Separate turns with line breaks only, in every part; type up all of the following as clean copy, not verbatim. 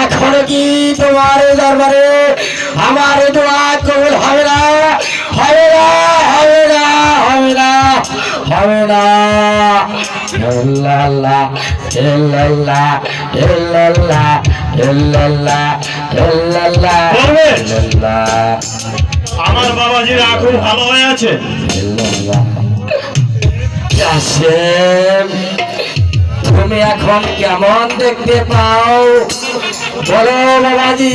এখনো কি তোমার দরবারে আমার দোয়া কবুল হবে না? হবে না, হবে না, হবে না, হবে না। ইল্লাল্লাহ, ইল্লাল্লাহ, ইল্লাল্লাহ, ইল্লাল্লাহ, ইল্লাল্লাহ,
বলবেন?
ইল্লাল্লাহ,
আমার বাবাজির এখন ভালো হয়ে আছে।
ইল্লাল্লাহ। কাসেম, তুমি এখন কেমন দেখতে পাও বলো বাবাজি,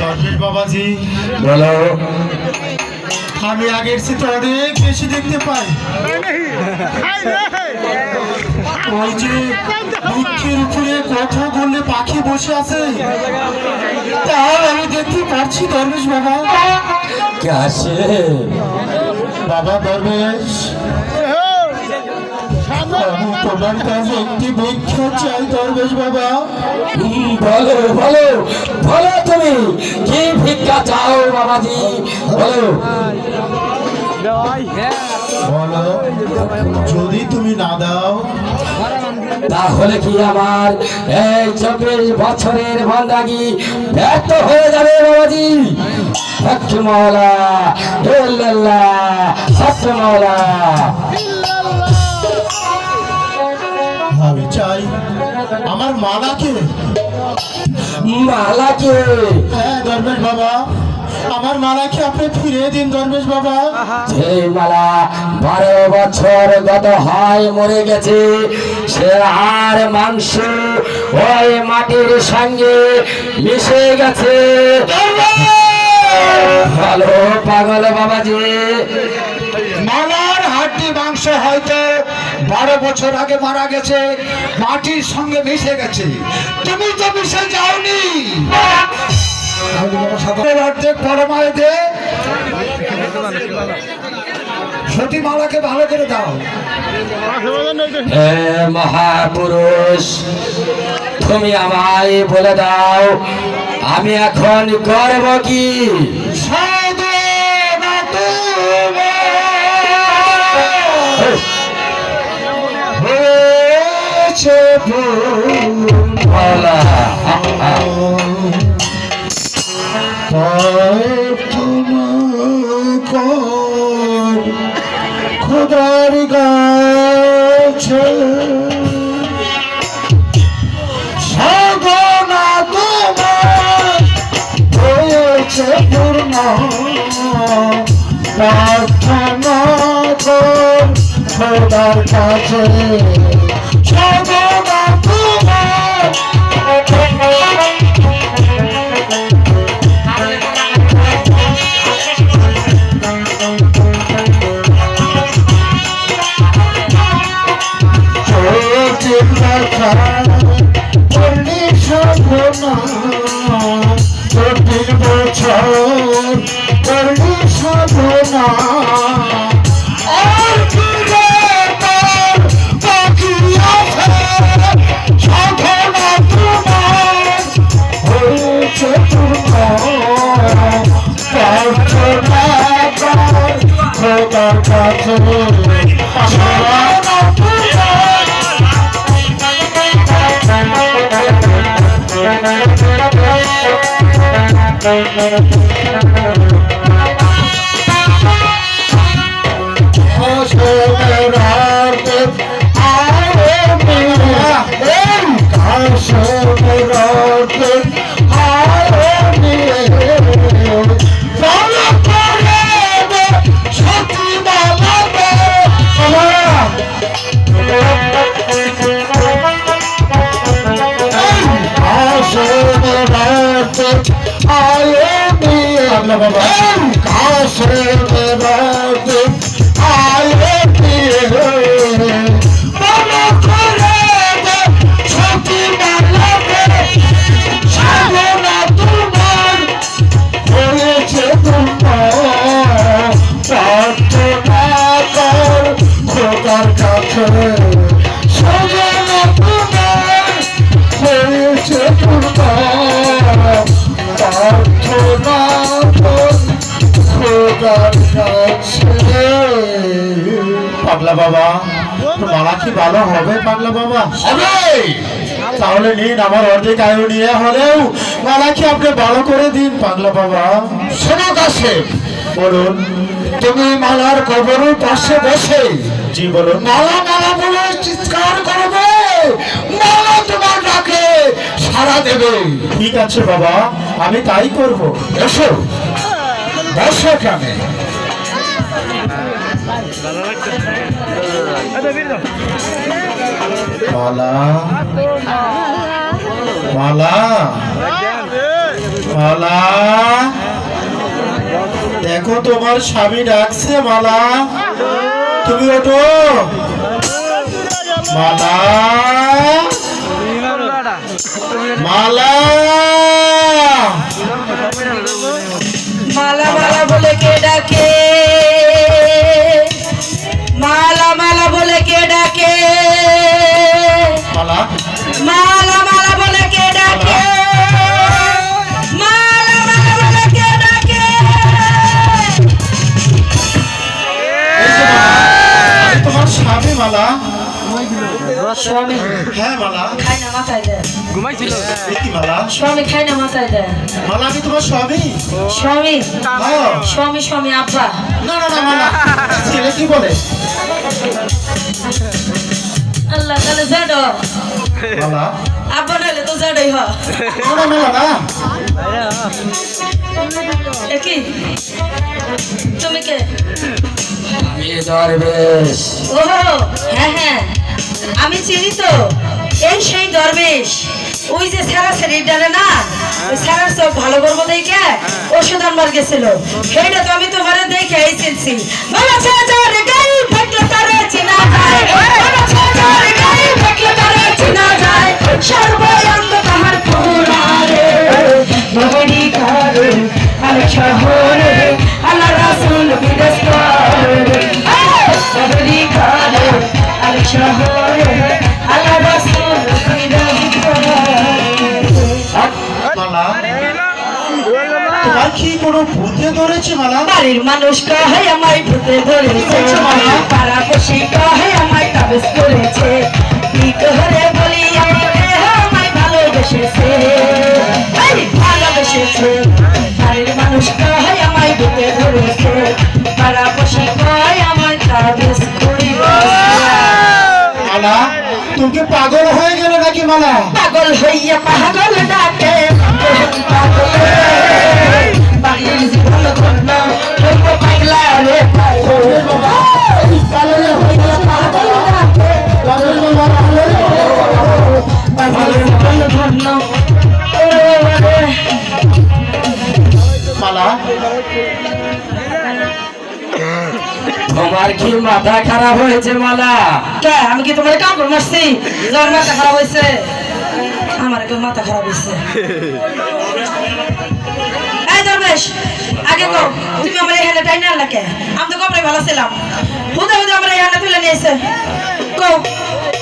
দরবেশ বাবাজি,
বলো।
আমি আগের চেয়ে অনেক বেশি দেখতে পাই। ওই যে বৃক্ষের উপরে কথা বললে পাখি বসে আছে, তাও আমি দেখতে পারছি দরবেশ বাবা।
কাসেম,
বাবা দরবেশ, আমি তোমার কাছে একটি ভিক্ষা চাই দরবেশ বাবা।
বলো বলো বলো, তুমি কি ভিক্ষা চাও বাবাজি, বলো।
বলো, যদি তুমি না দাও
তাহলে কি আমার এই 24 বছরের বন্দাগি ব্যর্থ হয়ে যাবে বাবাজি? হক মাওলা, ইল্লাল্লাহ, হক মাওলা।
আমি চাই আমার মালাকে।
মালাকে?
হ্যাঁ দরবেশ বাবা, আমার মালাকে আপনি ফিরিয়ে দিন দরবেশ বাবা।
যে মালা 12 বছর গত হয় মরে গেছে, সে আর মাংস ওই মাটির সঙ্গে মিশে গেছে। ভালো পাগল বাবাজি,
মালার হাড্ডি মাংস হয়তো 12 বছর আগে মারা গেছে, মাটির সঙ্গে মিশে গেছে, তুমি তো মিশে যাওনি। অর্ধেক পরমায় দে, সতী মালাকে ভালো করে দাও।
হে মহাপুরুষ, তুমি আমায় বলে দাও আমি এখন করব কি? মাওলা,
খোদার গাছে সাধনা তোমার হয়েছে পূর্ণ, প্রার্থনা কর খোদার কাছে সাধনা তোমার। পাগলা বাবা, মালা কি ভালো হবে পাগলা বাবা?
হবে
তাহলে নিন আমার অর্ধেক আয়ু নিয়ে হলেও মালাকে আপনি ভালো করে দিন পাগলা বাবা।
শোনো কাশেম,
বলুন।
তুমি মালার কবরের পাশে বসে
জি বলুন।
মালা মালা বলে চিৎকার করবে, মালা তোমার ডাকে সাড়া দেবে।
ঠিক আছে বাবা, আমি তাই করব।
এসো, বসো এখানে।
মালা মালা মালা, দেখো তোমার স্বামী ডাকছে। মালা তুমি ওঠো। মালা মালা
মালা মালা বলে কে ডাকে, মালা মালা বলে কে ডাকে,
মালা
মালা মালা বলে কে ডাকে, মালা মালা বলে কে ডাকে।
এই যে মালা, আমি তোমার স্বামী। মালা
স্বামী
হ্যাঁ মালা।
খাই না মাথায় দেয়,
এ কি মালা?
স্বামী খাই না মাথায় দেয়।
মালা আমি তোমার স্বামী।
স্বামী
হ্যাঁ।
স্বামী স্বামী আব্বা।
না না না মালা, ছেলে কি বলে?
আল্লাহ তাহলে জাডো
মালা
আব্বা নাহলে তো জাডোই হ।
না না মালা না।
এ কি তুমি কে?
আমি দরবেশ।
ও হ্যাঁ হ্যাঁ আমি চিনি তো, এই সেই দরবেশ। ওই যে সারা শরীর ডালে না, ওই সারার চোখ ভালো করবো দেখে ওষুধ আনবার গেছিল, সেইটা তো আমি তোমারে দেখে এই চিনছি। বাবা ছেড়ে গাই থাকলে তারে চিনা যায়, বাবা ছেড়ে গাই থাকলে তারে চিনা যায়, সর্বয়ঙ্গ তাহার পুরারে নবরী কারে আলে শহরে আল্লাহ রাসূল বিদেশ করে, নবরী কারে আলে শহরে আল্লাহ রাসূল বিদেশ করে।
মালা তোমার কি কোনো ভূতে ধরেছে? মালা
বাড়ির মানুষ কহে আমায় ভূতে ধরেছে, পাড়াপড়শি কহে আমায় তাবিজ করেছে, কি করে বলি আমায় ভালোবেসেছে, এই ভালোবেসেছে। বাড়ির মানুষ কহে আমায় ভূতে ধরেছে, পাড়াপড়শি কহে আমায় তাবিজ করেছে।
মালা তুমি কি পাগল হয়ে গেলে নাকি? মালা
পাগল হইয়া পাগল ডাকে পাগল বাড়ির জীবন ধন্য হইব পাগলা রে পাগল হইয়া পাগল ডাকে বাড়ির জীবন ধন্য।
মালা
তোমার কি মাথা খারাপ হয়েছে? মালা
কে আমি কি তোমার কাম করে মারছি? যার মাথা খারাপ হয়েছে, আমার কেউ মাথা খারাপ হয়েছে। এই দরবেশ আগে কও, তুমি আমার এখানে টাইনে আনলা কে? আমি তো কপড়ে ভালো ছিলাম, হুদা হুদা আমার এখানে তুলে নিয়েছে। কও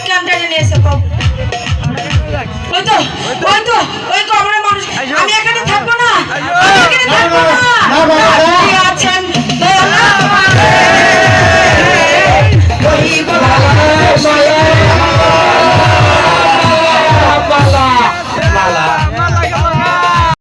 কেন টাইনে নিয়েছে কও। ওই তো ওই তো ওই কবরের মানুষ, আমি এখানে থাকবো না, আমাকে